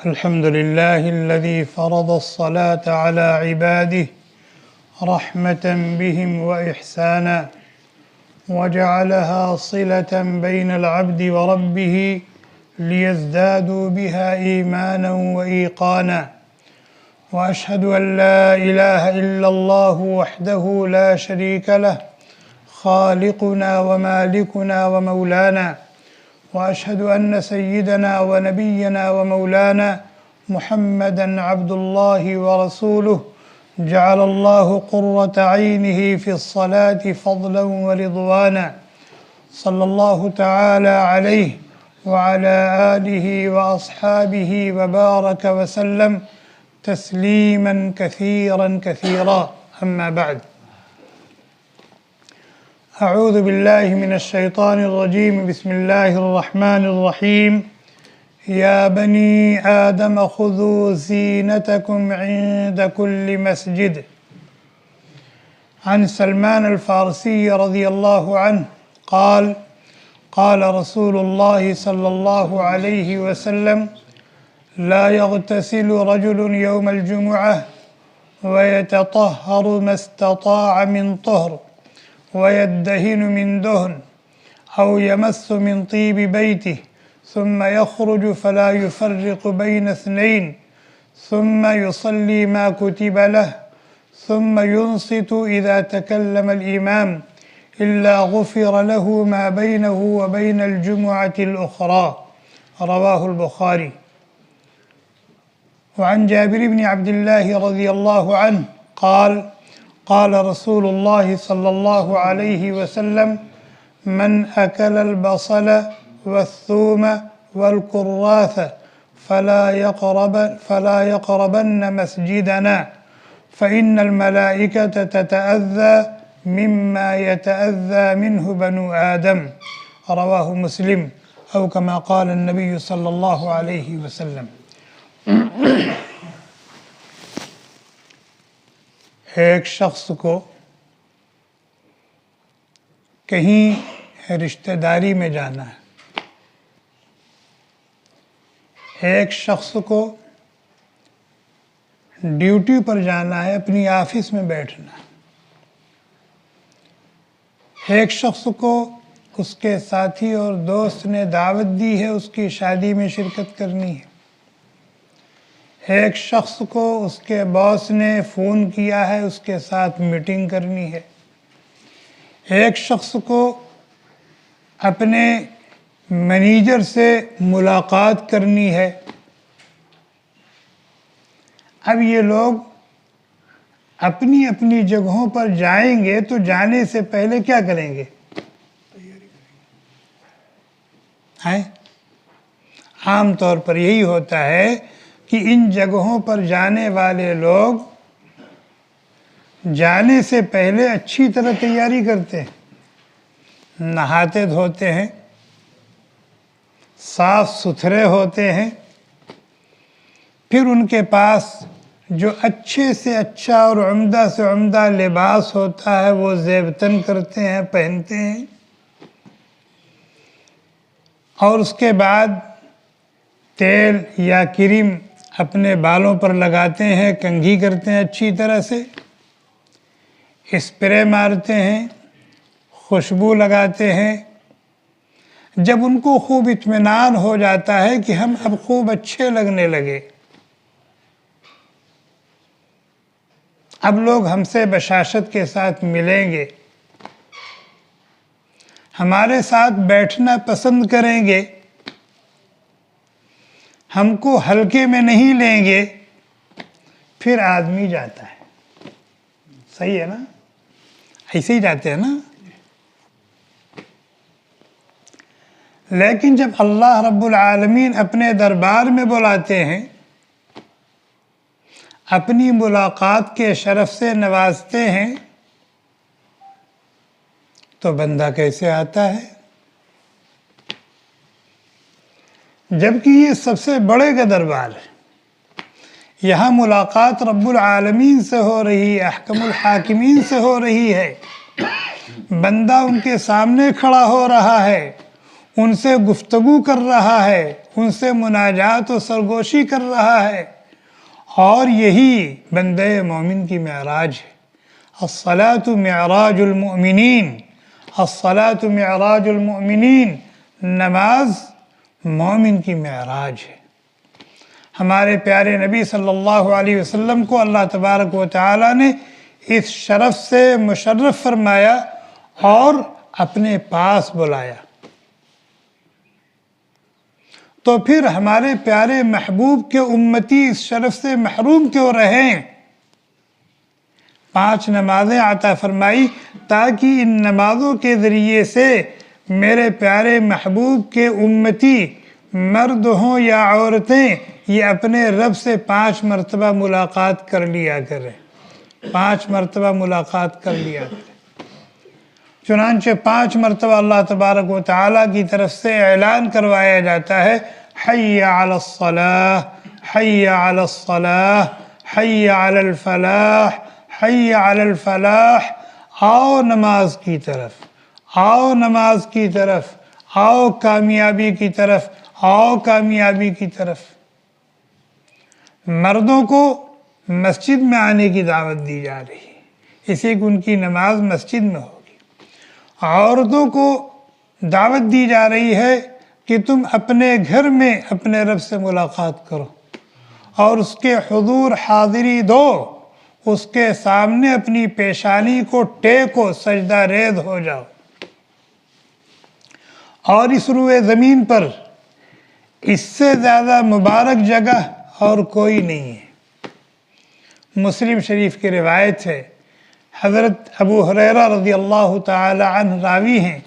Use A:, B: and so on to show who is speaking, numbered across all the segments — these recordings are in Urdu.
A: الحمد لله الذي فرض الصلاة على عباده رحمة بهم وإحسانا وجعلها صلة بين العبد وربه ليزدادوا بها إيمانا وإيقانا وأشهد أن لا إله إلا الله وحده لا شريك له خالقنا ومالكنا ومولانا وأشهد أن سيدنا ونبينا ومولانا محمدًا عبد الله ورسوله جعل الله قرة عينه في الصلاة فضلا ورضوانا صلى الله تعالى عليه وعلى آله وأصحابه وبارك وسلم تسليما كثيرا كثيرا أما بعد أعوذ بالله من الشيطان الرجيم بسم الله الرحمن الرحيم يا بني آدم خذوا زينتكم عند كل مسجد عن سلمان الفارسي رضي الله عنه قال قال رسول الله صلى الله عليه وسلم لا يغتسل رجل يوم الجمعة ويتطهر ما استطاع من طهر ويدهن من دهن أو يمس من طيب بيته ثم يخرج فلا يفرق بين اثنين ثم يصلي ما كتب له ثم ينصت إذا تكلم الإمام إلا غفر له ما بينه وبين الجمعة الأخرى رواه البخاري. وعن جابر بن عبد الله رضي الله عنه قال قال رسول الله صلى الله عليه وسلم من أكل البصل والثوم والكراث فلا يقربن مسجدنا فإن الملائكة تتأذى مما يتأذى منه بنو آدم رواه مسلم أو كما قال النبي صلی اللہ علیہ وسلم. ایک شخص کو کہیں رشتہ داری میں جانا ہے، ایک شخص کو ڈیوٹی پر جانا ہے، اپنی آفس میں بیٹھنا ہے، ایک شخص کو اس کے ساتھی اور دوست نے دعوت دی ہے، اس کی شادی میں شرکت کرنی ہے، ایک شخص کو اس کے باس نے فون کیا ہے، اس کے ساتھ میٹنگ کرنی ہے، ایک شخص کو اپنے مینیجر سے ملاقات کرنی ہے. اب یہ لوگ اپنی اپنی جگہوں پر جائیں گے تو جانے سے پہلے کیا کریں گے؟ عام طور پر یہی ہوتا ہے کہ ان جگہوں پر جانے والے لوگ جانے سے پہلے اچھی طرح تیاری کرتے ہیں، نہاتے دھوتے ہیں، صاف ستھرے ہوتے ہیں، پھر ان کے پاس جو اچھے سے اچھا اور عمدہ سے عمدہ لباس ہوتا ہے وہ زیب تن کرتے ہیں، پہنتے ہیں، اور اس کے بعد تیل یا کریم اپنے بالوں پر لگاتے ہیں، کنگھی کرتے ہیں، اچھی طرح سے اسپرے مارتے ہیں، خوشبو لگاتے ہیں. جب ان کو خوب اطمینان ہو جاتا ہے کہ ہم اب خوب اچھے لگنے لگے، اب لوگ ہم سے بشاشت کے ساتھ ملیں گے، ہمارے ساتھ بیٹھنا پسند کریں گے، ہم کو ہلکے میں نہیں لیں گے، پھر آدمی جاتا ہے. صحیح ہے نا؟ ایسے ہی جاتے ہیں نا. لیکن جب اللہ رب العالمین اپنے دربار میں بلاتے ہیں، اپنی ملاقات کے شرف سے نوازتے ہیں، تو بندہ کیسے آتا ہے؟ جبکہ یہ سب سے بڑے کا دربار ہے، یہاں ملاقات رب العالمین سے ہو رہی ہے، احکم الحاکمین سے ہو رہی ہے، بندہ ان کے سامنے کھڑا ہو رہا ہے، ان سے گفتگو کر رہا ہے، ان سے مناجات و سرگوشی کر رہا ہے، اور یہی بندے مومن کی معراج ہے۔ الصلاۃ معراج المؤمنین، الصلاۃ معراج المؤمنین، نماز مومن کی معراج ہے۔ ہمارے پیارے نبی صلی اللہ علیہ وسلم کو اللہ تبارک و تعالی نے اس شرف سے مشرف فرمایا اور اپنے پاس بلایا۔ تو پھر ہمارے پیارے محبوب کے امتی اس شرف سے محروم کیوں رہیں؟ 5 نمازیں عطا فرمائی تاکہ ان نمازوں کے ذریعے سے میرے پیارے محبوب کے امتی مرد ہوں یا عورتیں یہ اپنے رب سے 5 مرتبہ ملاقات کر لیا کریں، 5 مرتبہ ملاقات کر لیا کریں۔ چنانچہ 5 مرتبہ اللہ تبارک و تعالیٰ کی طرف سے اعلان کروایا جاتا ہے، حی علی الصلاۃ، حی علی الصلاۃ، حی علی الفلاح، حی علی الفلاح، آؤ نماز کی طرف، آؤ نماز کی طرف، آؤ کامیابی کی طرف، آؤ کامیابی کی طرف۔ مردوں کو مسجد میں آنے کی دعوت دی جا رہی ہے، اسی کہ ان کی نماز مسجد میں ہوگی۔ عورتوں کو دعوت دی جا رہی ہے کہ تم اپنے گھر میں اپنے رب سے ملاقات کرو اور اس کے حضور حاضری دو، اس کے سامنے اپنی پیشانی کو ٹیکو، سجدہ ریز ہو جاؤ۔ اور اس روئے زمین پر اس سے زیادہ مبارک جگہ اور کوئی نہیں ہے۔ مسلم شریف کی روایت ہے، حضرت ابو ہریرہ رضی اللہ تعالی عنہ راوی ہیں،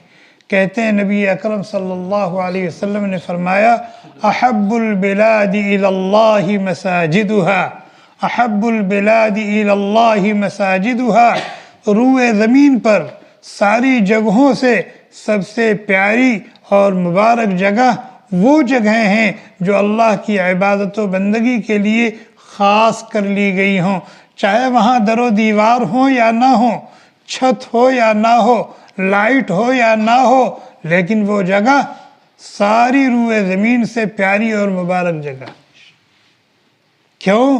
A: کہتے ہیں نبی اکرم صلی اللہ علیہ وسلم نے فرمایا، احب البلاد الی اللہ مساجدها، احب البلاد الی اللہ مساجدها، روئے زمین پر ساری جگہوں سے سب سے پیاری اور مبارک جگہ وہ جگہیں ہیں جو اللہ کی عبادت و بندگی کے لیے خاص کر لی گئی ہوں، چاہے وہاں در و دیوار ہو یا نہ ہو، چھت ہو یا نہ ہو، لائٹ ہو یا نہ ہو، لیکن وہ جگہ ساری روئے زمین سے پیاری اور مبارک جگہ۔ کیوں؟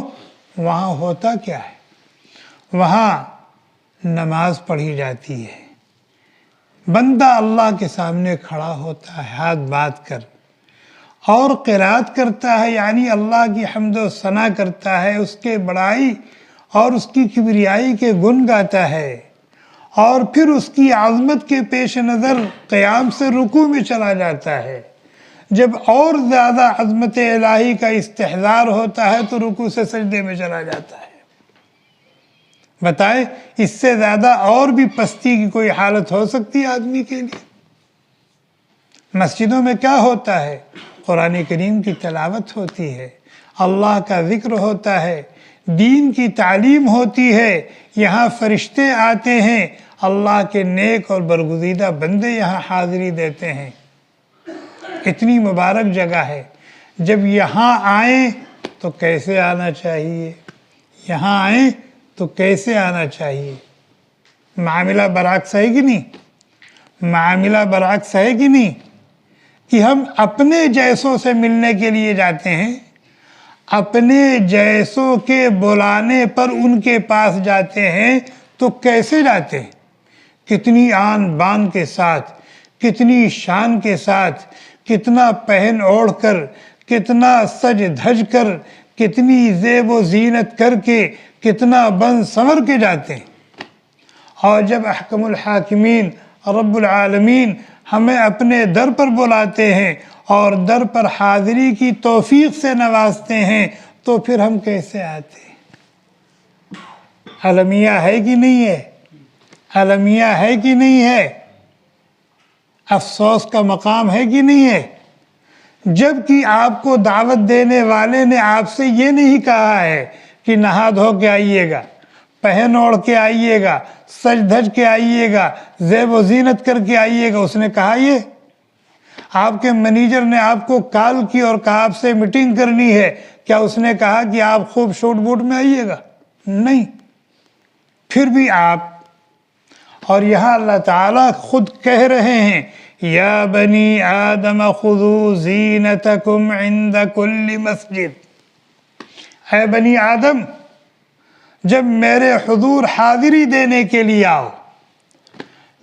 A: وہاں ہوتا کیا ہے؟ وہاں نماز پڑھی جاتی ہے، بندہ اللہ کے سامنے کھڑا ہوتا ہے ہاتھ باندھ کر اور قرات کرتا ہے، یعنی اللہ کی حمد و ثنا کرتا ہے، اس کے بڑائی اور اس کی کبریائی کے گن گاتا ہے، اور پھر اس کی عظمت کے پیش نظر قیام سے رکوع میں چلا جاتا ہے۔ جب اور زیادہ عظمت الہی کا استحضار ہوتا ہے تو رکوع سے سجدے میں چلا جاتا ہے۔ بتائیں اس سے زیادہ اور بھی پستی کی کوئی حالت ہو سکتی ہے آدمی کے لیے؟ مسجدوں میں کیا ہوتا ہے؟ قرآن کریم کی تلاوت ہوتی ہے، اللہ کا ذکر ہوتا ہے، دین کی تعلیم ہوتی ہے، یہاں فرشتے آتے ہیں، اللہ کے نیک اور برگزیدہ بندے یہاں حاضری دیتے ہیں۔ اتنی مبارک جگہ ہے، جب یہاں آئیں تو کیسے آنا چاہیے؟ یہاں آئیں تو کیسے آنا چاہیے؟ معاملہ برعکس ہے کہ نہیں؟ معاملہ برعکس ہے کہ نہیں؟ کہ ہم اپنے جیسوں سے ملنے کے لیے جاتے ہیں، اپنے جیسوں کے بلانے پر ان کے پاس جاتے ہیں، تو کیسے جاتے ہیں؟ کتنی آن بان کے ساتھ، کتنی شان کے ساتھ، کتنا پہن اوڑھ کر، کتنا سج دھج کر، کتنی زیب و زینت کر کے، کتنا بن سنور کے جاتے ہیں۔ اور جب احکم الحاکمین رب العالمین ہمیں اپنے در پر بلاتے ہیں اور در پر حاضری کی توفیق سے نوازتے ہیں تو پھر ہم کیسے آتے ہیں؟ المیہ ہے کہ نہیں ہے؟ المیہ ہے کہ نہیں ہے؟ افسوس کا مقام ہے کہ نہیں ہے؟ جبکہ آپ کو دعوت دینے والے نے آپ سے یہ نہیں کہا ہے کہ نہا دھو کے آئیے گا، پہن اوڑھ کے آئیے گا، سج دھج کے آئیے گا، زیب و زینت کر کے آئیے گا۔ اس نے کہا یہ؟ آپ کے منیجر نے آپ کو کال کی اور کہا آپ سے میٹنگ کرنی ہے، کیا اس نے کہا کہ آپ خوب شوٹ بوٹ میں آئیے گا؟ نہیں۔ پھر بھی آپ، اور یہاں اللہ تعالیٰ خود کہہ رہے ہیں، یا بنی آدم خذوا زینتکم عند کل مسجد، اے بنی آدم جب میرے حضور حاضری دینے کے لیے آؤ،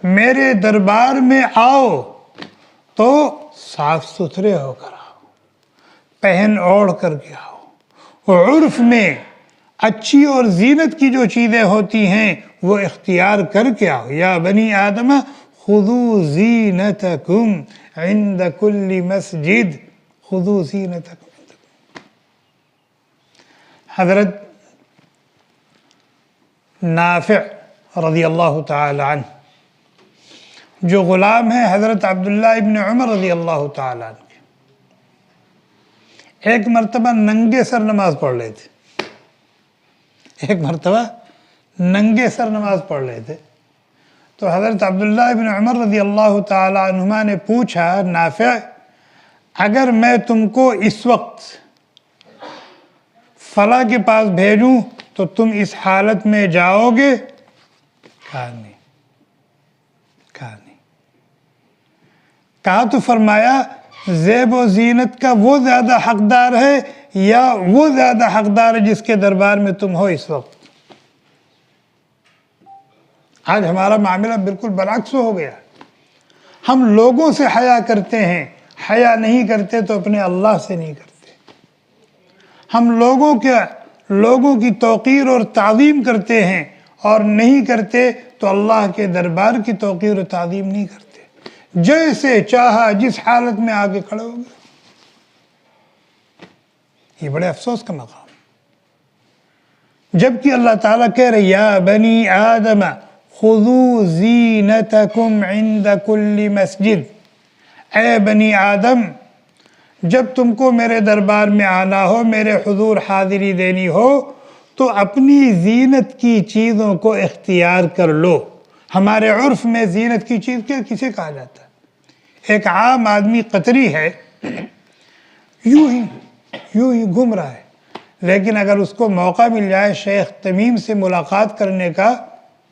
A: میرے دربار میں آؤ تو صاف ستھرے ہو کر آؤ، پہن اوڑھ کر کے آؤ۔ عرف میں اچھی اور زینت کی جو چیزیں ہوتی ہیں وہ اختیار کر کے آؤ۔ یا بنی آدم خذوا زینتکم عند کل مسجد، خذوا زینتکم۔ حضرت نافع رضی اللہ تعالی عنہ جو غلام ہیں حضرت عبداللہ ابن عمر رضی اللہ تعالی عنہ کے، ایک مرتبہ ننگے سر نماز پڑھ رہے تھے، ایک مرتبہ ننگے سر نماز پڑھ رہے تھے تو حضرت عبداللہ ابن عمر رضی اللہ تعالی عنہما نے پوچھا، نافع اگر میں تم کو اس وقت فلاں کے پاس بھیجوں تو تم اس حالت میں جاؤ گے؟ کہا نہیں، کہا نہیں۔ کہا تو فرمایا زیب و زینت کا وہ زیادہ حقدار ہے یا وہ زیادہ حقدار ہے جس کے دربار میں تم ہو اس وقت؟ آج ہمارا معاملہ بالکل برعکس ہو گیا، ہم لوگوں سے حیا کرتے ہیں، حیا نہیں کرتے تو اپنے اللہ سے نہیں کرتے۔ ہم لوگوں کی توقیر اور تعظیم کرتے ہیں اور نہیں کرتے تو اللہ کے دربار کی توقیر و تعظیم نہیں کرتے۔ جیسے چاہا جس حالت میں آگے کھڑے ہو گئے، یہ بڑے افسوس کا مقام، جبکہ اللہ تعالیٰ کہہ رہے یا بنی آدم خذوا زینتکم عند کل مسجد، اے بنی آدم جب تم کو میرے دربار میں آنا ہو، میرے حضور حاضری دینی ہو تو اپنی زینت کی چیزوں کو اختیار کر لو۔ ہمارے عرف میں زینت کی چیز کیا کسے کہا جاتا ہے؟ ایک عام آدمی قطری ہے، یوں ہی گھوم رہا ہے، لیکن اگر اس کو موقع مل جائے شیخ تمیم سے ملاقات کرنے کا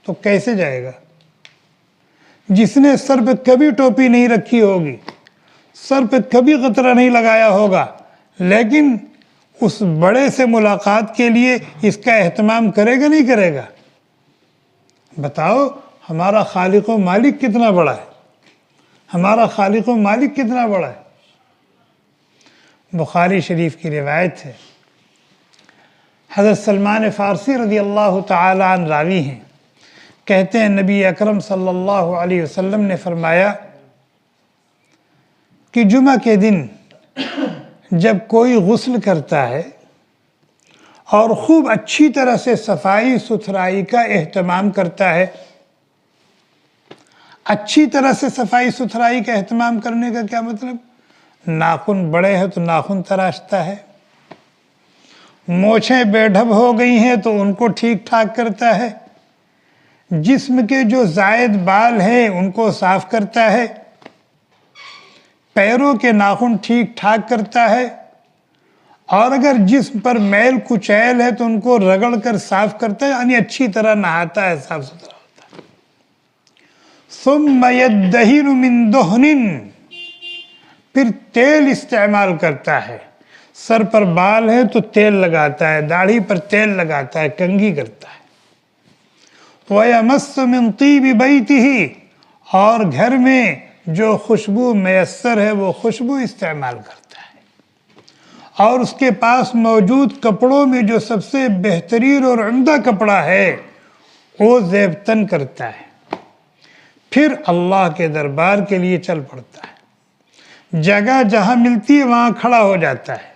A: تو کیسے جائے گا؟ جس نے سر پہ کبھی ٹوپی نہیں رکھی ہوگی، سر پہ کبھی قطرہ نہیں لگایا ہوگا، لیکن اس بڑے سے ملاقات کے لیے اس کا اہتمام کرے گا نہیں کرے گا؟ بتاؤ ہمارا خالق و مالک کتنا بڑا ہے، ہمارا خالق و مالک کتنا بڑا ہے۔ بخاری شریف کی روایت ہے، حضرت سلمان فارسی رضی اللہ تعالی عنہ راوی ہیں، کہتے ہیں نبی اکرم صلی اللہ علیہ وسلم نے فرمایا کہ جمعہ کے دن جب کوئی غسل کرتا ہے اور خوب اچھی طرح سے صفائی ستھرائی کا اہتمام کرتا ہے، اچھی طرح سے صفائی ستھرائی کا اہتمام کرنے کا کیا مطلب؟ ناخن بڑے ہیں تو ناخن تراشتا ہے، مونچھیں بے ڈھب ہو گئی ہیں تو ان کو ٹھیک ٹھاک کرتا ہے، جسم کے جو زائد بال ہیں ان کو صاف کرتا ہے، پیروں کے ناخن ٹھیک ٹھاک کرتا ہے، اور اگر جسم پر میل کچیل ہے تو ان کو رگڑ کر صاف کرتا ہے، یعنی اچھی طرح نہاتا ہے، صاف ستھرا ہوتا ہے۔ ثم يدهن من دهن، پھر تیل استعمال کرتا ہے، سر پر بال ہے تو تیل لگاتا ہے، داڑھی پر تیل لگاتا ہے، کنگھی کرتا ہے۔ وَيَمَسُّ مِن طِيبِ بَيْتِهِ، اور گھر میں جو خوشبو میسر ہے وہ خوشبو استعمال کرتا ہے، اور اس کے پاس موجود کپڑوں میں جو سب سے بہترین اور عمدہ کپڑا ہے وہ زیب تن کرتا ہے، پھر اللہ کے دربار کے لیے چل پڑتا ہے، جگہ جہاں ملتی ہے وہاں کھڑا ہو جاتا ہے،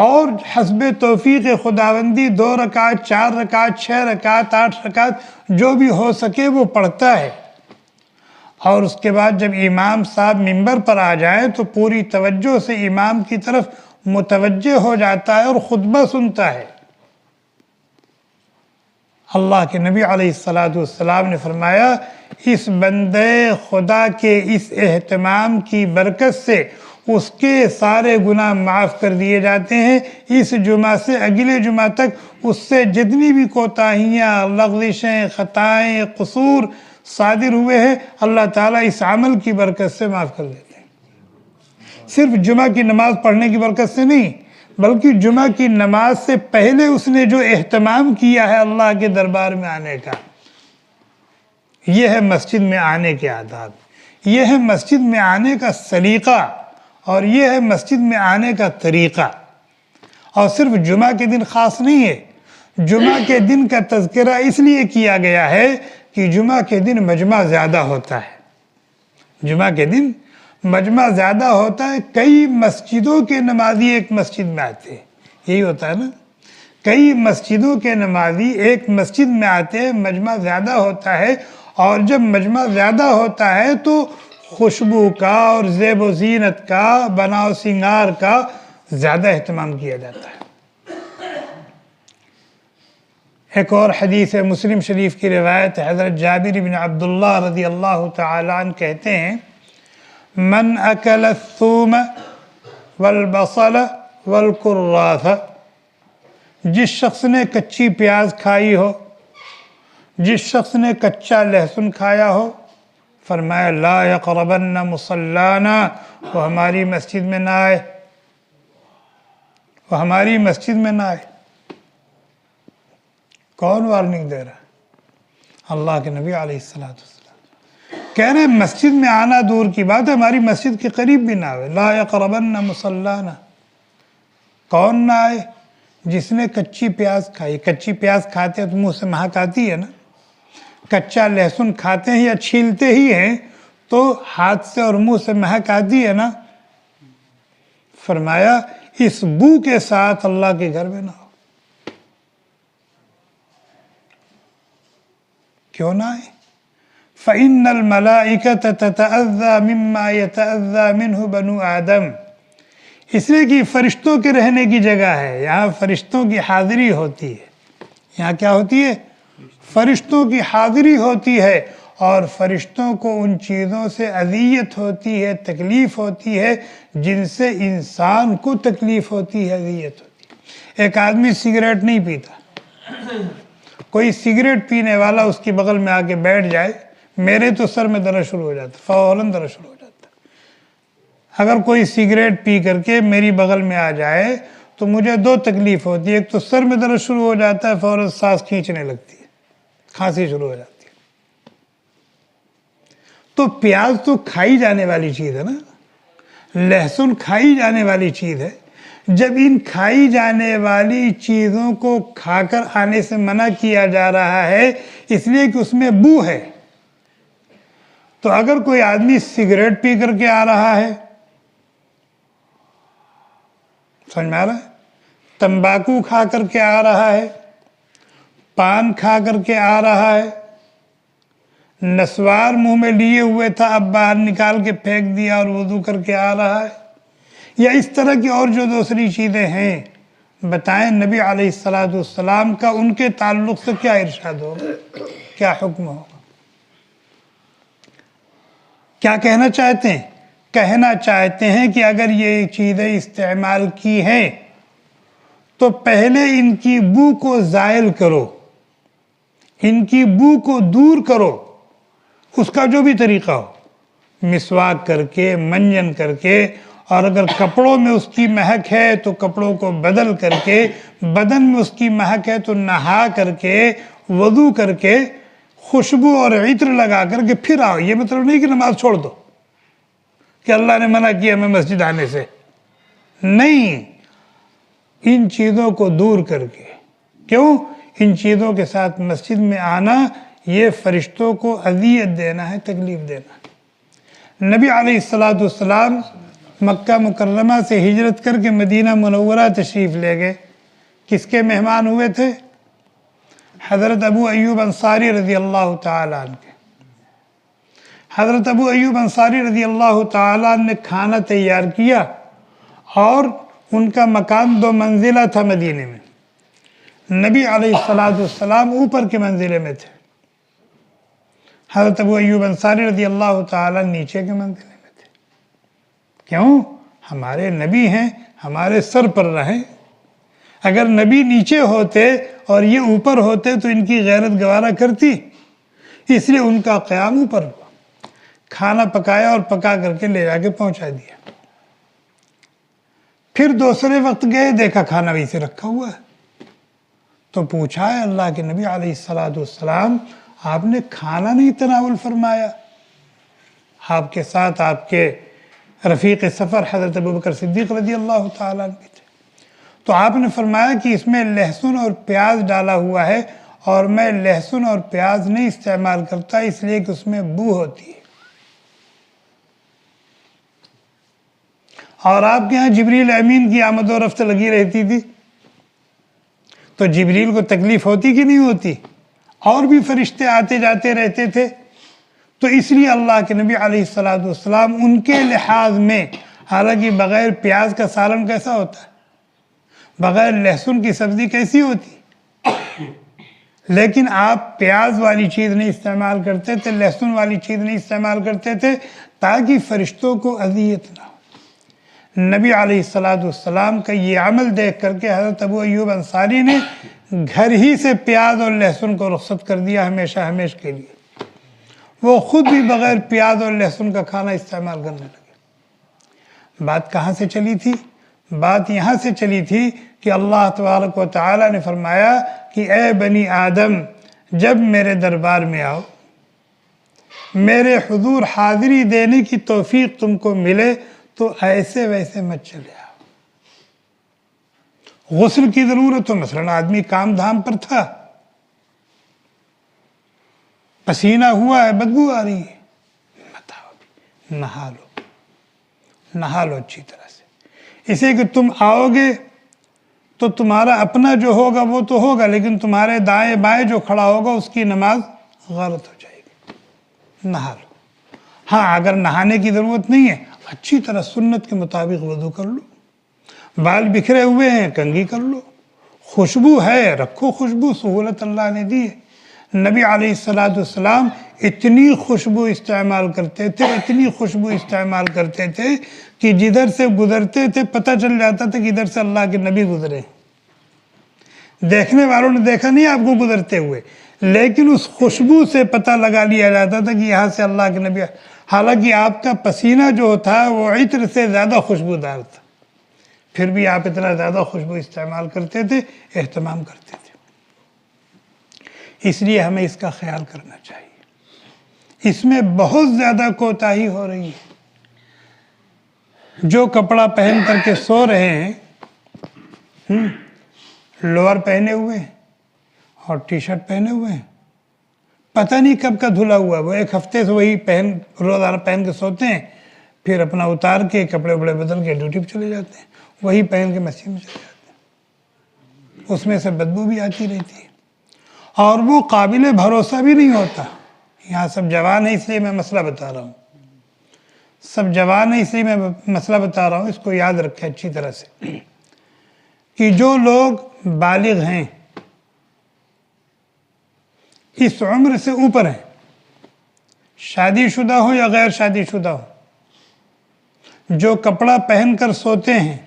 A: اور حسب توفیق خداوندی 2 رکعت 4 رکعت 6 رکعت 8 رکعت جو بھی ہو سکے وہ پڑھتا ہے، اور اس کے بعد جب امام صاحب منبر پر آ جائیں تو پوری توجہ سے امام کی طرف متوجہ ہو جاتا ہے اور خطبہ سنتا ہے۔ اللہ کے نبی علیہ السلام نے فرمایا اس بندے خدا کے اس اہتمام کی برکت سے اس کے سارے گناہ معاف کر دیے جاتے ہیں، اس جمعہ سے اگلے جمعہ تک اس سے جتنی بھی کوتاہیاں، لغزشیں، خطائیں، قصور صادر ہوئے ہیں، اللہ تعالیٰ اس عمل کی برکت سے معاف کر دیتے ہیں۔ صرف جمعہ کی نماز پڑھنے کی برکت سے نہیں، بلکہ جمعہ کی نماز سے پہلے اس نے جو اہتمام کیا ہے اللہ کے دربار میں آنے کا، یہ ہے مسجد میں آنے کے آداب، یہ ہے مسجد میں آنے کا سلیقہ، اور یہ ہے مسجد میں آنے کا طریقہ۔ اور صرف جمعہ کے دن خاص نہیں ہے، جمعہ کے دن کا تذکرہ اس لیے کیا گیا ہے کہ جمعہ کے دن مجمع زیادہ ہوتا ہے، جمعہ کے دن مجمع زیادہ ہوتا ہے، کئی مسجدوں کے نمازی ایک مسجد میں آتے ہیں، یہی ہوتا ہے نا، کئی مسجدوں کے نمازی ایک مسجد میں آتے ہیں، مجمع زیادہ ہوتا ہے، اور جب مجمع زیادہ ہوتا ہے تو خوشبو کا اور زیب و زینت کا، بناؤ سنگار کا زیادہ اہتمام کیا جاتا ہے۔ ایک اور حدیث ہے مسلم شریف کی روایت، حضرت جابر بن عبداللہ رضی اللہ تعالیٰ عنہ کہتے ہیں، من اکل الثوم والبصل والکراث، جس شخص نے کچی پیاز کھائی ہو، جس شخص نے کچا لہسن کھایا ہو، فرمایا لا یقربن مصلانا، وہ ہماری مسجد میں نہ آئے، وہ ہماری مسجد میں نہ آئے۔ کون وارننگ دے رہا ہے؟ اللہ کے نبی علیہ السلام کہہ رہے ہیں مسجد میں آنا دور کی بات ہے، ہماری مسجد کے قریب بھی نہ آئے، لا یقربن مصلانا۔ کون نہ آئے؟ جس نے کچی پیاز کھائی، کچی پیاز کھاتے ہیں تو منہ سے مہک آتی ہے نا، کچا لہسن کھاتے ہیں یا چھیلتے ہی ہیں تو ہاتھ سے اور منہ سے مہک آتی ہے نا، فرمایا اس بو کے ساتھ اللہ کے گھر میں نہ ہو۔ کیوں نہ آئے؟ فَإِنَّ الْمَلَائِكَةَ تَتَأَذَّى مِمَّا يَتَأَذَّى مِنْهُ بَنُو آدم، اس لیے کہ فرشتوں کے رہنے کی جگہ ہے، یہاں فرشتوں کی حاضری ہوتی ہے، یہاں کیا ہوتی ہے؟ فرشتوں کی حاضری ہوتی ہے، اور فرشتوں کو ان چیزوں سے اذیت ہوتی ہے، تکلیف ہوتی ہے جن سے انسان کو تکلیف ہوتی ہے، اذیت ہوتی ہے۔ ایک آدمی سگریٹ نہیں پیتا، کوئی سگریٹ پینے والا اس کی بغل میں آ کے بیٹھ جائے، میرے تو سر میں درد شروع ہو جاتا، فوراً درد شروع ہو جاتا۔ اگر کوئی سگریٹ پی کر کے میری بغل میں آ جائے تو مجھے دو تکلیف ہوتی ہے، ایک تو سر میں درد شروع ہو جاتا ہے، فوراً سانس کھینچنے لگتی ہے، کھانسی شروع ہو جاتی ہے۔ تو پیاز تو کھائی جانے والی چیز ہے نا، لہسن کھائی جانے والی چیز ہے، جب ان کھائی جانے والی چیزوں کو کھا کر آنے سے منع کیا جا رہا ہے اس لیے کہ اس میں بو ہے، تو اگر کوئی آدمی سگریٹ پی کر کے آ رہا ہے، سمجھ میں آ رہا ہے، تمباکو کھا کر کے آ رہا ہے، پان کھا کر کے آ رہا ہے، نسوار منہ میں لیے ہوئے تھا اب باہر نکال کے پھینک دیا اور وضو کر کے آ رہا ہے، یا اس طرح کی اور جو دوسری چیزیں ہیں، بتائیں نبی علیہ السلام کا ان کے تعلق سے کیا ارشاد ہوگا، کیا حکم ہوگا؟ کیا کہنا چاہتے ہیں؟ کہنا چاہتے ہیں کہ اگر یہ چیزیں استعمال کی ہیں تو پہلے ان کی بو کو زائل کرو، ان کی بو کو دور کرو، اس کا جو بھی طریقہ ہو، مسواک کر کے، منجن کر کے، اور اگر کپڑوں میں اس کی مہک ہے تو کپڑوں کو بدل کر کے، بدن میں اس کی مہک ہے تو نہا کر کے، وضو کر کے، خوشبو اور عطر لگا کر کے پھر آؤ۔ یہ مطلب نہیں کہ نماز چھوڑ دو، کہ اللہ نے منع کیا ہمیں مسجد آنے سے، نہیں، ان چیزوں کو دور کر کے۔ کیوں؟ ان چیزوں کے ساتھ مسجد میں آنا یہ فرشتوں کو اذیت دینا ہے، تکلیف دینا ہے۔ نبی علیہ السلام مکہ مکرمہ سے ہجرت کر کے مدینہ منورہ تشریف لے گئے، کس کے مہمان ہوئے تھے؟ حضرت ابو ایوب انصاری رضی اللہ تعالیٰ عنہ کے۔ حضرت ابو ایوب انصاری رضی اللہ تعالیٰ عنہ نے کھانا تیار کیا، اور ان کا مکان 2 منزلہ تھا مدینے میں، نبی علیہ السلام اوپر کے منزلے میں تھے، حضرت ابو ایوب انصاری رضی اللہ تعالیٰ نیچے کے منزلے میں تھے۔ کیوں؟ ہمارے نبی ہیں، ہمارے سر پر رہیں، اگر نبی نیچے ہوتے اور یہ اوپر ہوتے تو ان کی غیرت گوارا کرتی، اس لیے ان کا قیام اوپر ہوا، کھانا پکایا اور پکا کر کے لے جا کے پہنچا دیا۔ پھر دوسرے وقت گئے، دیکھا کھانا وہیں سے رکھا ہوا ہے، تو پوچھا ہے اللہ کے نبی علیہ السلام آپ نے کھانا نہیں تناول فرمایا؟ آپ کے ساتھ آپ کے رفیق سفر حضرت ابوبکر صدیق رضی اللہ تعالیٰ عنہ تھے، تو آپ نے فرمایا کہ اس میں لہسن اور پیاز ڈالا ہوا ہے، اور میں لہسن اور پیاز نہیں استعمال کرتا اس لیے کہ اس میں بو ہوتی ہے۔ اور آپ کے ہاں جبریل امین کی آمد و رفت لگی رہتی تھی، تو جبریل کو تکلیف ہوتی کہ نہیں ہوتی؟ اور بھی فرشتے آتے جاتے رہتے تھے، تو اس لیے اللہ کے نبی علیہ السلام ان کے لحاظ میں، حالانکہ بغیر پیاز کا سالن کیسا ہوتا ہے، بغیر لہسن کی سبزی کیسی ہوتی، لیکن آپ پیاز والی چیز نہیں استعمال کرتے تھے، لہسن والی چیز نہیں استعمال کرتے تھے، تاکہ فرشتوں کو اذیت نہ ہو۔ نبی علیہ السلام کا یہ عمل دیکھ کر کے حضرت ابو ایوب انصاری نے گھر ہی سے پیاز اور لہسن کو رخصت کر دیا ہمیشہ کے لیے، وہ خود بھی بغیر پیاز اور لہسن کا کھانا استعمال کرنے لگے۔ بات کہاں سے چلی تھی؟ بات یہاں سے چلی تھی کہ اللہ تبارک و تعالی نے فرمایا کہ اے بنی آدم، جب میرے دربار میں آؤ، میرے حضور حاضری دینے کی توفیق تم کو ملے، تو ایسے ویسے مت چلے آؤ۔ غسل کی ضرورت ہو، مثلا آدمی کام دھام پر تھا، پسینہ ہوا ہے، بدبو آ رہی ہے، مت آؤ، نہا لو اچھی طرح سے۔ اسے کہ تم آؤ گے تو تمہارا اپنا جو ہوگا وہ تو ہوگا، لیکن تمہارے دائیں بائیں جو کھڑا ہوگا اس کی نماز غلط ہو جائے گی، نہا لو۔ ہاں اگر نہانے کی ضرورت نہیں ہے، اچھی طرح سنت کے مطابق وضو کر لو، بال بکھرے ہوئے ہیں کنگھی کر لو، خوشبو ہے رکھو خوشبو، سہولت اللہ نے دی ہے۔ نبی علیہ السلام اتنی خوشبو استعمال کرتے تھے کہ جدھر سے گزرتے تھے پتہ چل جاتا تھا کہ ادھر سے اللہ کے نبی گزرے، دیکھنے والوں نے دیکھا نہیں آپ کو گزرتے ہوئے، لیکن اس خوشبو سے پتہ لگا لیا جاتا تھا کہ یہاں سے اللہ کے نبی، حالانکہ آپ کا پسینہ جو تھا وہ عطر سے زیادہ خوشبودار تھا، پھر بھی آپ اتنا زیادہ خوشبو استعمال کرتے تھے، اہتمام کرتے تھے۔ اس لیے ہمیں اس کا خیال کرنا چاہیے۔ اس میں بہت زیادہ کوتاہی ہو رہی ہے۔ جو کپڑا پہن کر کے سو رہے ہیں، لوور پہنے ہوئے اور ٹی شرٹ پہنے ہوئے ہیں، پتہ نہیں کب کا دھلا ہوا، وہ ایک ہفتے سے وہی روزانہ پہن کے سوتے ہیں، پھر اپنا اتار کے کپڑے وپڑے بدل کے ڈیوٹی پہ چلے جاتے ہیں، وہی پہن کے مسجد میں چلے جاتے ہیں، اس میں سے بدبو بھی آتی رہتی ہے، اور وہ قابل بھروسہ بھی نہیں ہوتا۔ یہاں سب جوان ہیں اس لیے میں مسئلہ بتا رہا ہوں، اس کو یاد رکھیں اچھی طرح سے، کہ جو لوگ بالغ ہیں، اس عمر سے اوپر ہیں، شادی شدہ ہو یا غیر شادی شدہ ہو، جو کپڑا پہن کر سوتے ہیں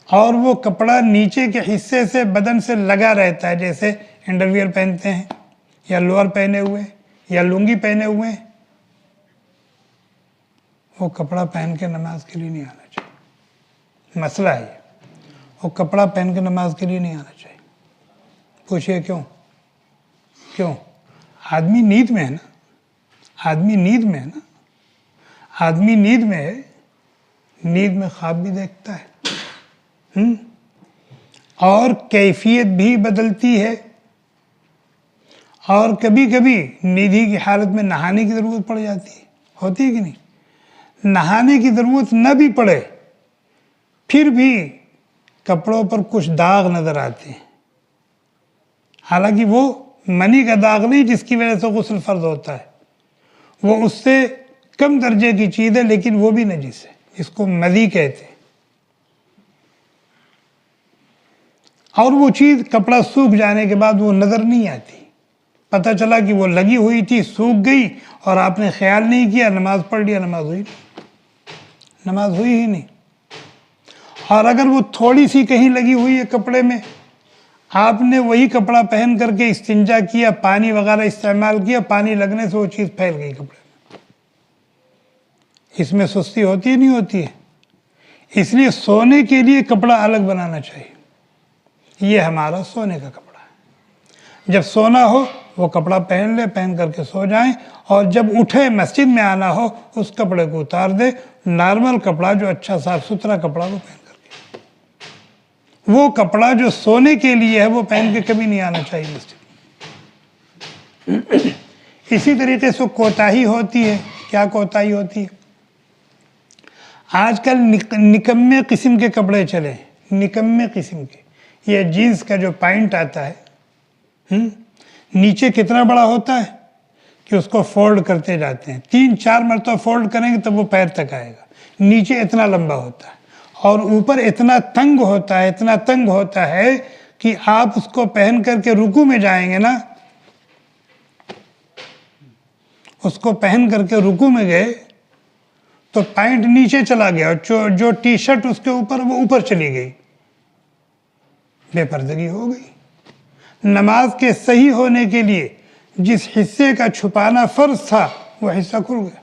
A: اور وہ کپڑا نیچے کے حصے سے بدن سے لگا رہتا ہے، جیسے انڈرویئر پہنتے ہیں یا لوور پہنے ہوئے یا لنگی پہنے ہوئے، وہ کپڑا پہن کے نماز کے لیے نہیں آنا چاہیے۔ مسئلہ ہے یہ، وہ کپڑا پہن کے نماز کے لیے نہیں آنا چاہیے۔ پوچھئے کیوں؟ آدمی نیند میں ہے نا، آدمی نیند میں خواب بھی دیکھتا ہے، اور کیفیت بھی بدلتی ہے، اور کبھی کبھی نیندی کی حالت میں نہانے کی ضرورت پڑ جاتی ہے، ہوتی ہے کہ نہیں؟ نہانے کی ضرورت نہ بھی پڑے، پھر بھی کپڑوں پر کچھ داغ نظر آتے ہیں، حالانکہ وہ منی کا داغ نہیں جس کی وجہ سے غسل فرض ہوتا ہے، وہ اس سے کم درجے کی چیز ہے، لیکن وہ بھی نجس ہے، جس کو مذی کہتے ہیں، اور وہ چیز کپڑا سوکھ جانے کے بعد وہ نظر نہیں آتی، پتہ چلا کہ وہ لگی ہوئی تھی، سوکھ گئی اور آپ نے خیال نہیں کیا، نماز پڑھ لیا، نماز ہوئی ہی نہیں۔ اور اگر وہ تھوڑی سی کہیں لگی ہوئی ہے کپڑے میں، آپ نے وہی کپڑا پہن کر کے استنجا کیا، پانی وغیرہ استعمال کیا، پانی لگنے سے وہ چیز پھیل گئی کپڑے میں، اس میں سستی ہوتی نہیں ہوتی ہے؟ اس لیے سونے کے لیے کپڑا الگ بنانا چاہیے، یہ ہمارا سونے کا کپڑا ہے، جب سونا ہو وہ کپڑا پہن لے، پہن کر کے سو جائیں، اور جب اٹھے مسجد میں آنا ہو اس کپڑے کو اتار دے، نارمل کپڑا جو اچھا صاف ستھرا کپڑا وہ پہن کر کے، وہ کپڑا جو سونے کے لیے ہے وہ پہن کے کبھی نہیں آنا چاہیے مسجد۔ اسی طریقے سے کوتاہی ہوتی ہے، کیا کوتاہی ہوتی ہے؟ آج کل نکمے قسم کے کپڑے چلے، نکمے قسم کے، یہ جینس کا جو پینٹ آتا ہے نیچے کتنا بڑا ہوتا ہے کہ اس کو فولڈ کرتے جاتے ہیں، 3-4 مرتبہ فولڈ کریں گے تب وہ پیر تک آئے گا، نیچے اتنا لمبا ہوتا ہے اور اوپر اتنا تنگ ہوتا ہے، اتنا تنگ ہوتا ہے کہ آپ اس کو پہن کر کے رکوع میں جائیں گے نا، اس کو پہن کر کے رکوع میں گئے تو پینٹ نیچے چلا گیا، جو ٹی شرٹ اس کے اوپر وہ اوپر چلی گئی، بے پردگی ہو گئی۔ نماز کے صحیح ہونے کے لیے جس حصے کا چھپانا فرض تھا وہ حصہ کھل گیا،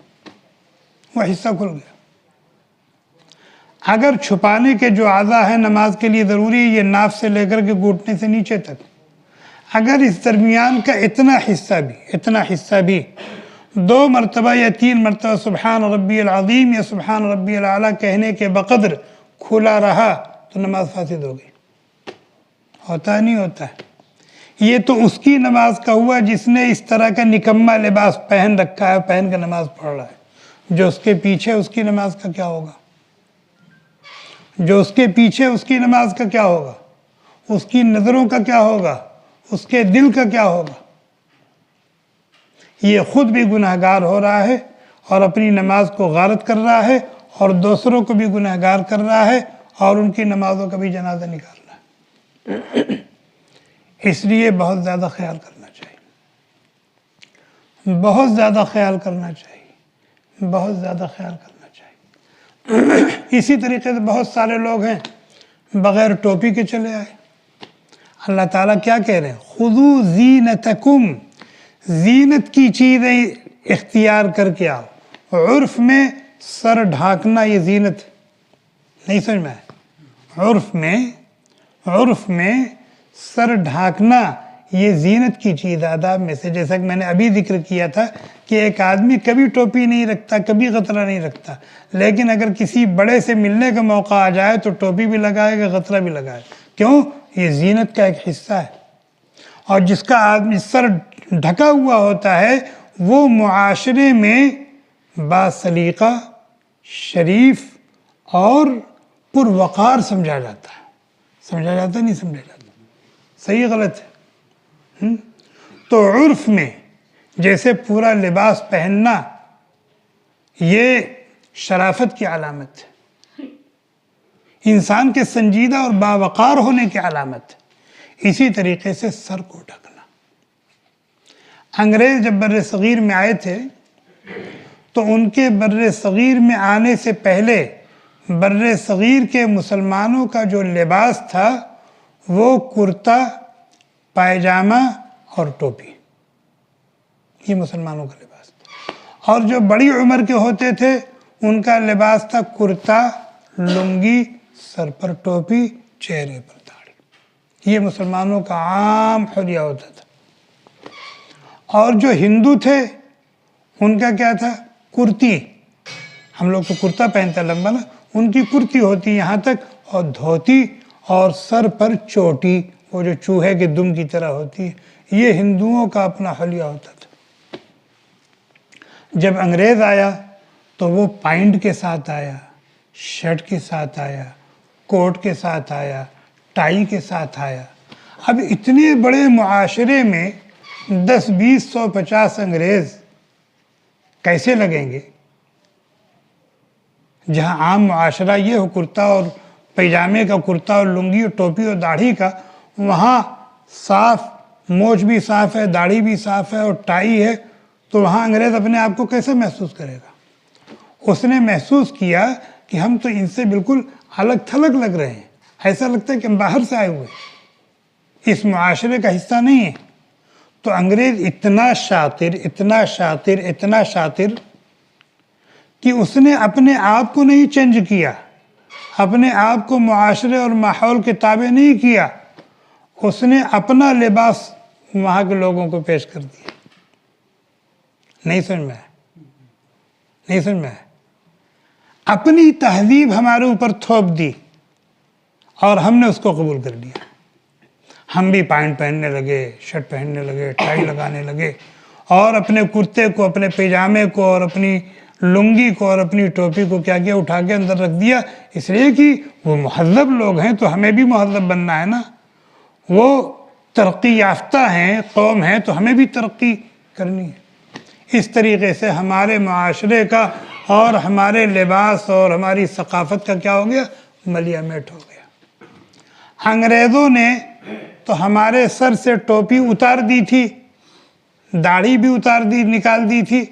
A: اگر چھپانے کے جو اعضاء ہیں نماز کے لیے ضروری ہے، یہ ناف سے لے کر کے گھٹنے سے نیچے تک، اگر اس درمیان کا اتنا حصہ بھی 2 مرتبہ یا 3 مرتبہ سبحان ربی العظیم یا سبحان ربی العالی کہنے کے بقدر کھلا رہا تو نماز فاسد ہو گئی، ہوتا نہیں ہوتا ہے؟ یہ تو اس کی نماز کا ہوا جس نے اس طرح کا نکما لباس پہن رکھا ہے، پہن کر نماز پڑھ رہا ہے، جو اس کے پیچھے اس کی نماز کا کیا ہوگا؟ جو اس کے پیچھے اس کی نماز کا کیا ہوگا؟ اس کی نظروں کا کیا ہوگا؟ اس کے دل کا کیا ہوگا؟ یہ خود بھی گناہگار ہو رہا ہے اور اپنی نماز کو غارت کر رہا ہے اور دوسروں کو بھی گناہگار کر رہا ہے اور ان کی نمازوں کا بھی جنازہ نکال رہا ہے۔ اس لیے بہت زیادہ خیال کرنا چاہیے، بہت زیادہ خیال کرنا چاہیے، بہت زیادہ خیال کرنا چاہیے۔ اسی طریقے سے بہت سارے لوگ ہیں بغیر ٹوپی کے چلے آئے۔ اللہ تعالیٰ کیا کہہ رہے ہیں؟ خُذُوا زِینَتَکُمْ، زینت کی چیزیں اختیار کر کے آؤ۔ عرف میں سر ڈھانکنا یہ زینت نہیں، سمجھ میں آئے؟ عرف میں سر ڈھانکنا یہ زینت کی چیز آداب میں سے، جیسا کہ میں نے ابھی ذکر کیا تھا کہ ایک آدمی کبھی ٹوپی نہیں رکھتا، کبھی غترہ نہیں رکھتا، لیکن اگر کسی بڑے سے ملنے کا موقع آ جائے تو ٹوپی بھی لگائے گا، غترہ بھی لگائے گا۔ کیوں؟ یہ زینت کا ایک حصہ ہے، اور جس کا آدمی سر ڈھکا ہوا ہوتا ہے وہ معاشرے میں باسلیقہ، شریف اور پروقار سمجھا جاتا ہے۔ سمجھا جاتا نہیں سمجھا جاتا؟ صحیح غلط ہے؟ تو عرف میں جیسے پورا لباس پہننا یہ شرافت کی علامت ہے، انسان کے سنجیدہ اور باوقار ہونے کی علامت ہے، اسی طریقے سے سر کو ڈھکنا۔ انگریز جب بر صغیر میں آئے تھے تو ان کے بر صغیر میں آنے سے پہلے بر صغیر کے مسلمانوں کا جو لباس تھا وہ کرتا، پائجامہ اور ٹوپی، یہ مسلمانوں کا لباس تھا۔ اور جو بڑی عمر کے ہوتے تھے ان کا لباس تھا کرتا، لنگی، سر پر ٹوپی، چہرے پر داڑھی، یہ مسلمانوں کا عام حلیہ ہوتا تھا۔ اور جو ہندو تھے ان کا کیا تھا؟ کرتی، ہم لوگ تو کرتا پہنتے ہیں لمبا نا، ان کی کرتی ہوتی یہاں تک اور دھوتی اور سر پر چوٹی، وہ جو چوہے کے دم کی طرح ہوتی ہے، یہ ہندوؤں کا اپنا حلیہ ہوتا تھا۔ جب انگریز آیا تو وہ پینٹ کے ساتھ آیا، شرٹ کے ساتھ آیا، کوٹ کے ساتھ آیا، ٹائی کے ساتھ آیا۔ اب اتنے بڑے معاشرے میں 10 20 100 50 انگریز کیسے لگیں گے؟ جہاں عام معاشرہ یہ ہو کرتا اور پیجامے کا، کرتا اور لنگی اور ٹوپی اور داڑھی کا، وہاں صاف، موچھ بھی صاف ہے، داڑھی بھی صاف ہے اور ٹائی ہے، تو وہاں انگریز اپنے آپ کو کیسے محسوس کرے گا؟ اس نے محسوس کیا کہ ہم تو ان سے بالکل الگ تھلگ لگ رہے ہیں، ایسا لگتا ہے کہ ہم باہر سے آئے ہوئے ہیں، اس معاشرے کا حصہ نہیں ہے. تو انگریز اتنا شاطر کہ اس نے اپنے آپ کو نہیں چینج کیا، اپنے آپ کو معاشرے اور ماحول کے تابع نہیں کیا، اس نے اپنا لباس وہاں کے لوگوں کو پیش کر دیا. نہیں سمجھ میں آیا. اپنی تہذیب ہمارے اوپر تھوپ دی اور ہم نے اس کو قبول کر لیا. ہم بھی پینٹ پہننے لگے، شرٹ پہننے لگے، ٹائی لگانے لگے، اور اپنے کرتے کو، اپنے پیجامے کو، اور اپنی لنگی کو، اور اپنی ٹوپی کو کیا کیا اٹھا کے اندر رکھ دیا. اس لیے کہ وہ مہذب لوگ ہیں تو ہمیں بھی مہذب بننا ہے نا. وہ ترقی یافتہ ہیں، قوم ہیں، تو ہمیں بھی ترقی کرنی ہے. اس طریقے سے ہمارے معاشرے کا اور ہمارے لباس اور ہماری ثقافت کا کیا ہو گیا؟ ملیا میٹ ہو گیا. انگریزوں نے تو ہمارے سر سے ٹوپی اتار دی تھی، داڑھی بھی نکال دی تھی،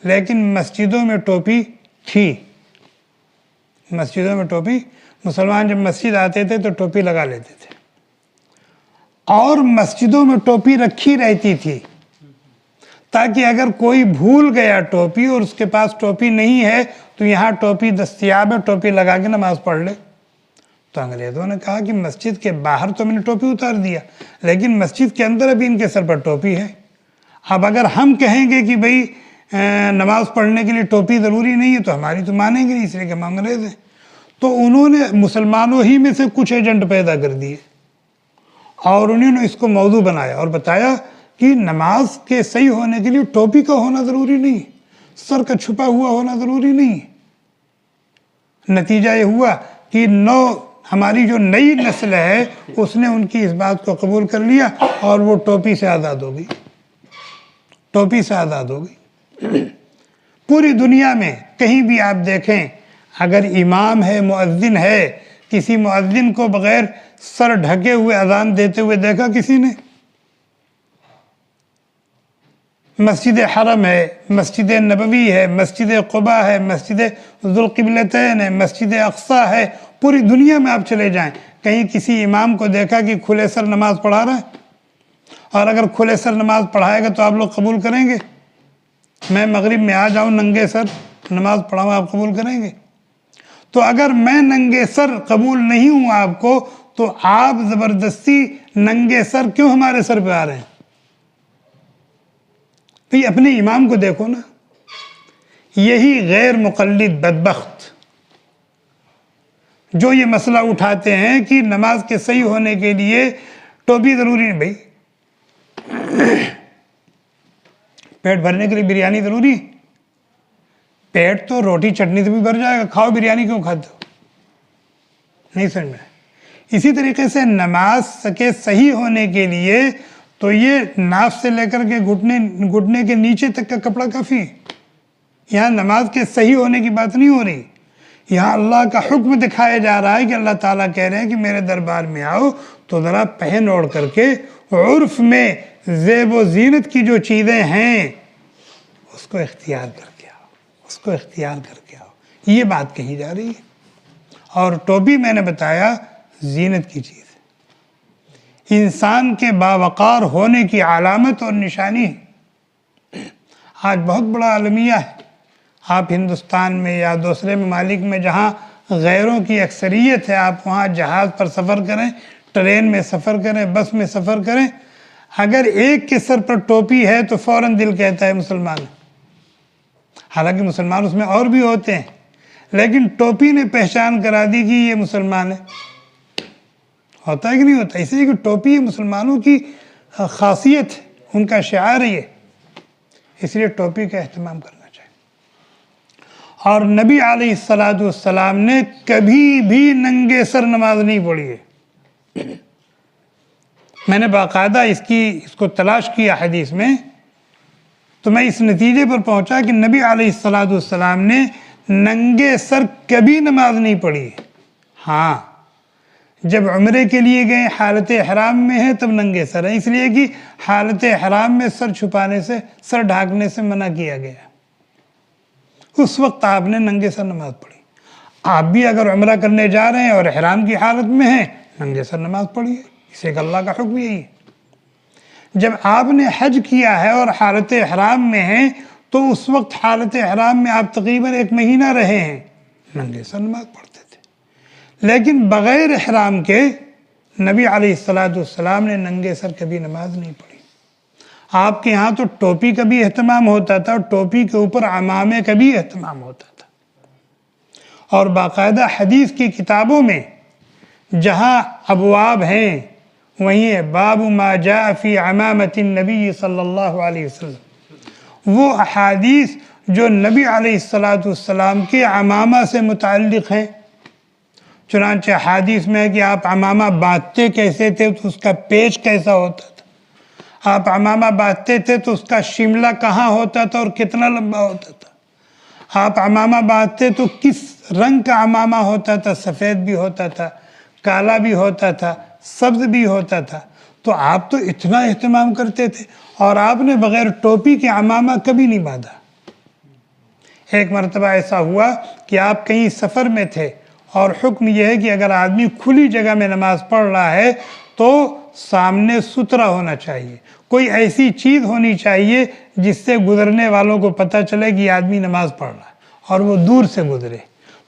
A: لیکن مسجدوں میں ٹوپی تھی. مسجدوں میں ٹوپی، مسلمان جب مسجد آتے تھے تو ٹوپی لگا لیتے تھے، اور مسجدوں میں ٹوپی رکھی رہتی تھی تاکہ اگر کوئی بھول گیا ٹوپی اور اس کے پاس ٹوپی نہیں ہے تو یہاں ٹوپی دستیاب ہے، ٹوپی لگا کے نماز پڑھ لے. تو انگریزوں نے کہا کہ مسجد کے باہر تو میں نے ٹوپی اتار دیا، لیکن مسجد کے اندر ابھی ان کے سر پر ٹوپی ہے. اب اگر ہم کہیں گے کہ بھئی نماز پڑھنے کے لیے ٹوپی ضروری نہیں ہے تو ہماری تو مانیں گے نہیں، اس لیے کہ ہم انگریز ہیں. تو انہوں نے مسلمانوں ہی میں سے کچھ ایجنٹ پیدا کر دیے اور انہوں نے اس کو موضوع بنایا اور بتایا کہ نماز کے صحیح ہونے کے لیے ٹوپی کا ہونا ضروری نہیں، سر کا چھپا ہوا ہونا ضروری نہیں. نتیجہ یہ ہوا کہ ہماری جو نئی نسل ہے اس نے ان کی اس بات کو قبول کر لیا اور وہ ٹوپی سے آزاد ہو گئی. ٹوپی سے آزاد ہو گئی. پوری دنیا میں کہیں بھی آپ دیکھیں، اگر امام ہے، مؤذن ہے، کسی مؤذن کو بغیر سر ڈھکے ہوئے اذان دیتے ہوئے دیکھا کسی نے؟ مسجد حرم ہے، مسجد نبوی ہے، مسجد قباء ہے، مسجد ذوالقبلتین ہے، مسجد اقصی ہے. پوری دنیا میں آپ چلے جائیں، کہیں کسی امام کو دیکھا کہ کھلے سر نماز پڑھا رہا ہے؟ اور اگر کھلے سر نماز پڑھائے گا تو آپ لوگ قبول کریں گے؟ میں مغرب میں آ جاؤں ننگے سر نماز پڑھاؤں، آپ قبول کریں گے؟ تو اگر میں ننگے سر قبول نہیں ہوں آپ کو، تو آپ زبردستی ننگے سر کیوں ہمارے سر پہ آ رہے ہیں؟ تو یہ اپنے امام کو دیکھو نا. یہی غیر مقلد بدبخت جو یہ مسئلہ اٹھاتے ہیں کہ نماز کے صحیح ہونے کے لیے ٹوپی ضروری نہیں. بھائی پیٹ بھرنے کے لیے بریانی ضروری ہے؟ پیٹ تو روٹی چٹنی سے بھی بھر جائے گا، کھاؤ بریانی کیوں کھاتے ہو؟ نہیں سمجھ میں. اسی طریقے سے نماز کے صحیح ہونے کے لیے تو یہ ناف سے لے کر کے گھٹنے کے نیچے تک کا کپڑا کافی ہے. یہاں نماز کے صحیح ہونے کی بات نہیں ہو رہی. یہاں اللہ کا حکم دکھایا جا رہا ہے کہ اللہ تعالیٰ کہہ رہے ہیں کہ میرے دربار میں آؤ تو ذرا پہن اوڑھ کر کے عرف میں زیب و زینت کی جو چیزیں ہیں اس کو اختیار کر کے آؤ، اس کو اختیار کر کے آؤ. یہ بات کہی جا رہی ہے. اور ٹوپی میں نے بتایا زینت کی چیز ہے، انسان کے باوقار ہونے کی علامت اور نشانی ہے. آج بہت بڑا المیہ ہے. آپ ہندوستان میں یا دوسرے ممالک میں جہاں غیروں کی اکثریت ہے، آپ وہاں جہاز پر سفر کریں، ٹرین میں سفر کریں، بس میں سفر کریں، اگر ایک کے سر پر ٹوپی ہے تو فوراً دل کہتا ہے مسلمان. حالانکہ مسلمان اس میں اور بھی ہوتے ہیں، لیکن ٹوپی نے پہچان کرا دی کہ یہ مسلمان ہے. ہوتا ہے کہ نہیں ہوتا؟ اس لیے کہ ٹوپی مسلمانوں کی خاصیت ہے، ان کا شعار ہے. اس لیے ٹوپی کا اہتمام کرنا چاہیے. اور نبی علیہ السلام نے کبھی بھی ننگے سر نماز نہیں پڑھی ہے. میں نے باقاعدہ اس کو تلاش کیا حدیث میں، تو میں اس نتیجے پر پہنچا کہ نبی علیہ السلام نے ننگے سر کبھی نماز نہیں پڑھی. ہاں، جب عمرے کے لیے گئے حالت احرام میں ہے تب ننگے سر ہیں، اس لیے کہ حالت احرام میں سر چھپانے سے، سر ڈھانکنے سے منع کیا گیا. اس وقت آپ نے ننگے سر نماز پڑھی. آپ بھی اگر عمرہ کرنے جا رہے ہیں اور احرام کی حالت میں ہیں، ننگے سر نماز پڑھیے، اس ایک اللہ کا حکم یہی ہے. جب آپ نے حج کیا ہے اور حالت احرام میں ہیں تو اس وقت حالت احرام میں آپ تقریباً 1 مہینہ رہے ہیں، ننگے سر نماز پڑھتے تھے. لیکن بغیر احرام کے نبی علیہ السلام نے ننگے سر کبھی نماز نہیں پڑھی. آپ کے ہاں تو ٹوپی کا بھی اہتمام ہوتا تھا اور ٹوپی کے اوپر عمامے کا بھی اہتمام ہوتا تھا. اور باقاعدہ حدیث کی کتابوں میں جہاں ابواب ہیں وہیں ہے باب ما جاء فی عمامت النبی صلی اللہ علیہ وسلم، وہ احادیث جو نبی علیہ السلام کے عمامہ سے متعلق ہیں. چنانچہ حدیث میں ہے کہ آپ عمامہ باندھتے کیسے تھے تو اس کا پیچ کیسا ہوتا تھا، آپ عمامہ باندھتے تھے تو اس کا شملہ کہاں ہوتا تھا اور کتنا لمبا ہوتا تھا، آپ عمامہ باندھتے تو کس رنگ کا عمامہ ہوتا تھا، سفید بھی ہوتا تھا، کالا بھی ہوتا تھا، سبز بھی ہوتا تھا. تو آپ تو اتنا اہتمام کرتے تھے اور آپ نے بغیر ٹوپی کے عمامہ کبھی نہیں باندھا. ایک مرتبہ ایسا ہوا کہ آپ کہیں سفر میں تھے اور حکم یہ ہے کہ اگر آدمی کھلی جگہ میں نماز پڑھ رہا ہے تو سامنے ستھرا ہونا چاہیے، کوئی ایسی چیز ہونی چاہیے جس سے گزرنے والوں کو پتہ چلے کہ یہ آدمی نماز پڑھ رہا ہے اور وہ دور سے گزرے.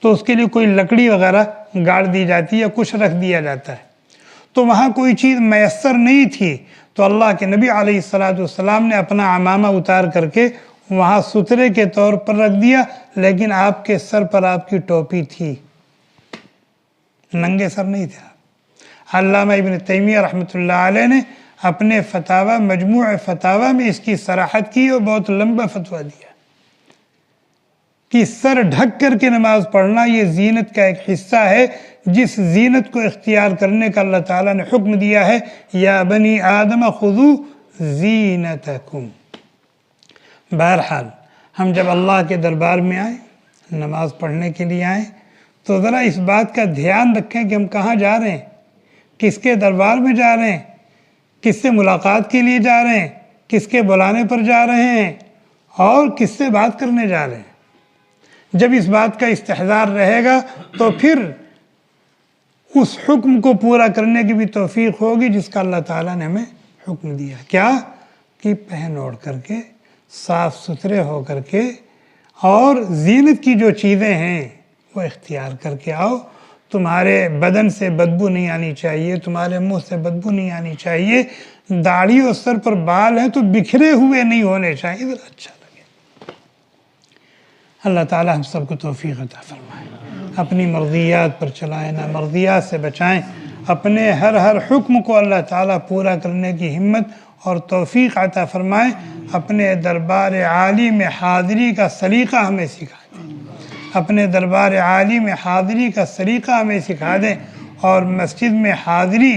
A: تو اس کے لیے کوئی لکڑی وغیرہ گاڑ دی جاتی ہے یا کچھ رکھ دیا جاتا ہے. تو وہاں کوئی چیز میسر نہیں تھی تو اللہ کے نبی علیہ السلام نے اپنا عمامہ اتار کر کے وہاں سترے کے طور پر رکھ دیا، لیکن آپ کے سر پر آپ کی ٹوپی تھی، ننگے سر نہیں تھا. علامہ ابن تیمیہ رحمۃ اللہ علیہ نے اپنے فتاوی مجموع فتاوی میں اس کی صراحت کی اور بہت لمبا فتویٰ دیا کہ سر ڈھک کر کے نماز پڑھنا یہ زینت کا ایک حصہ ہے جس زینت کو اختیار کرنے کا اللہ تعالیٰ نے حکم دیا ہے. یا بنی آدم خذوا زینتکم. بہرحال ہم جب اللہ کے دربار میں آئیں، نماز پڑھنے کے لیے آئیں، تو ذرا اس بات کا دھیان رکھیں کہ ہم کہاں جا رہے ہیں، کس کے دربار میں جا رہے ہیں، کس سے ملاقات کے لیے جا رہے ہیں، کس کے بلانے پر جا رہے ہیں اور کس سے بات کرنے جا رہے ہیں. جب اس بات کا استحضار رہے گا تو پھر اس حکم کو پورا کرنے کی بھی توفیق ہوگی جس کا اللہ تعالیٰ نے ہمیں حکم دیا. کیا کہ پہن اوڑھ کر کے صاف ستھرے ہو کر کے اور زینت کی جو چیزیں ہیں وہ اختیار کر کے آؤ. تمہارے بدن سے بدبو نہیں آنی چاہیے، تمہارے منہ سے بدبو نہیں آنی چاہیے، داڑھی اور سر پر بال ہیں تو بکھرے ہوئے نہیں ہونے چاہیے، ذرا اچھا لگے. اللہ تعالی ہم سب کو توفیق عطا فرمائے، اپنی مرضیات پر چلائیں، نامرضیات سے بچائیں، اپنے ہر حکم کو اللہ تعالیٰ پورا کرنے کی ہمت اور توفیق عطا فرمائیں. اپنے دربار عالی میں حاضری کا سلیقہ ہمیں سکھا دیں، اپنے دربار عالی میں حاضری کا سلیقہ ہمیں سکھا دیں. اور مسجد میں حاضری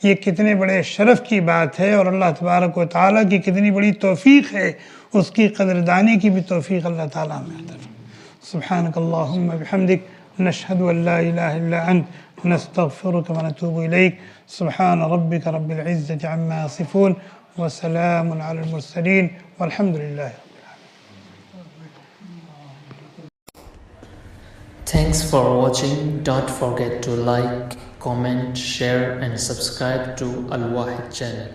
A: یہ کتنے بڑے شرف کی بات ہے اور اللہ تبارک و تعالیٰ کی کتنی بڑی توفیق ہے، اس کی قدردانی کی بھی توفیق اللہ تعالیٰ ہمیں عطا فرمائے. سبحانک اللہم بحمدک نشہد ان لا الہ الا انت نستغفرک ونتوب الیک. سبحان ربک رب العزت عما یصفون وسلام علی المرسلین والحمد للہ.
B: Thanks for watching. Don't forget to like, comment, share and subscribe to Al Wahid channel.